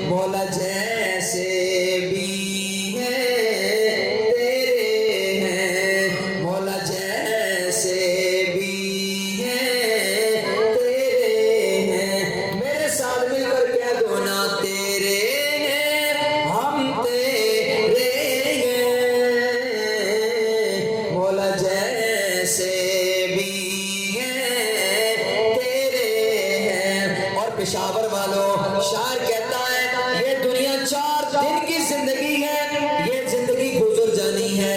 مولا جیسے بھی ہیں تیرے ہیں، مولا جیسے بھی ہیں تیرے ہیں، میرے ساتھ مل کر کہہ دو نا تیرے ہیں ہم تیرے ہیں، مولا جیسے بھی ہیں تیرے ہیں۔ اور پشاور والوں شاعر کہتا ہے یہ دنیا 4 دن کی زندگی ہے، یہ زندگی گزر جانی ہے،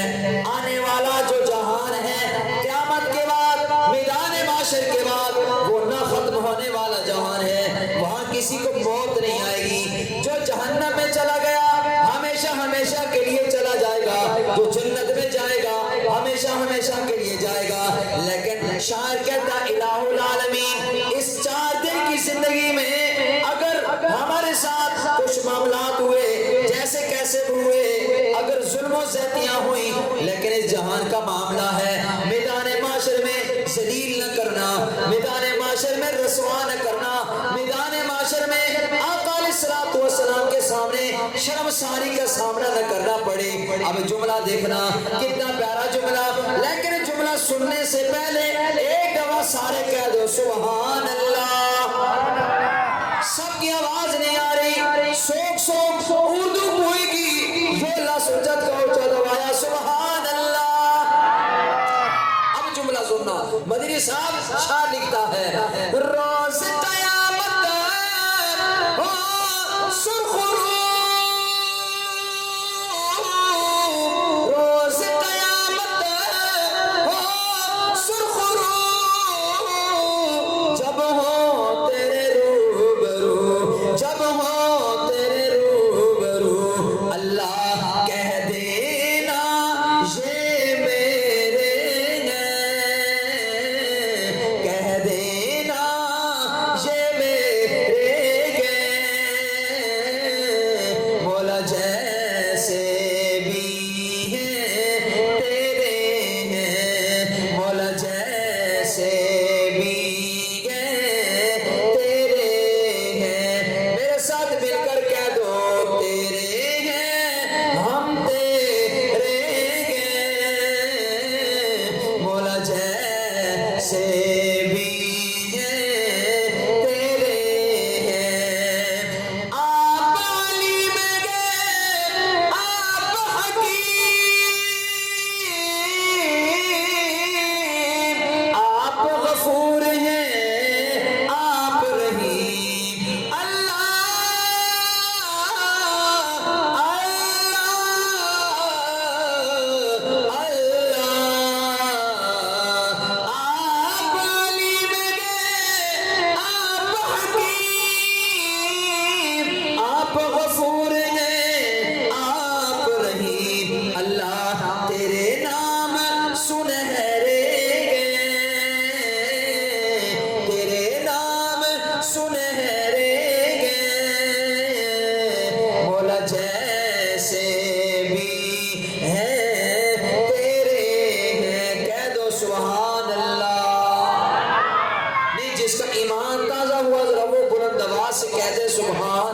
آنے والا جو جہان ہے قیامت کے بعد میدان معاشر کے بعد وہ نہ ختم ہونے والا جہان ہے، وہاں کسی کو موت نہیں آئے گی، جو جہنم میں چلا گیا ہمیشہ ہمیشہ کے لیے چلا جائے گا، جو جنت میں جائے گا ہمیشہ ہمیشہ کے لیے جائے گا۔ لیکن شاعر کہتا الہ العالمین اس 4 دن کی زندگی میں اگر ہمارے ساتھ کچھ معاملات ہوئے جیسے کیسے ہوئے، اگر ظلم و زیادتیاں ہوئی، لیکن اس جہان کا معاملہ ہے میدان معاشر میں ذلیل نہ کرنا، میدان معاشر میں رسوا نہ کرنا، میدان معاشر میں آقا علیہ الصلوۃ والسلام کے سامنے شرمساری کا سامنا نہ کرنا پڑے۔ اب جملہ دیکھنا کتنا پیارا جملہ، لیکن جملہ سننے سے پہلے ایک دفعہ سارے کہہ دو سبحان اللہ۔ سب کی آواز نہیں آ رہی، سوک سوک اردو ہوئے گی، یہ لفظ جد کا اونچا دبایا سبحان اللہ۔ اب جملہ سننا، مدنی صاحب شاعر لکھتا ہے روز قیامت ہو سرخ رو، روز قیامت ہو سرخ رو، جب ہو تیرے روبرو، جب ہو تیرے روبرو، اللہ کہہ دینا یہ میرے ہیں، کہہ دینا یہ میرے ہیں، مولا جیسے بھی ہیں تیرے ہیں، مولا جیسے بھی ہیں تیرے ہیں، میرے ساتھ مل کر کہہ دو تیرے ہیں ہم تیرے ہیں، مولا جیسے بھی ہیں تیرے ہیں۔ آپ علیم گے آپ حکیم، آپ غفور ہیں آپ رحیم، اللہ اللہ اللہ، آپ علیم گے آپ حکیم، آپ غفور ہیں آپ رحیم، اللہ تیرے نام سنہرے گئے، تیرے نام سنہرے گئے، مولا جیسے بھی ہیں تیرے ہیں، کہہ دو سبحان اللہ۔ نہیں جس کا ایمان تازہ ہوا ذرا وہ بلند آواز سے کہہ دے سبحان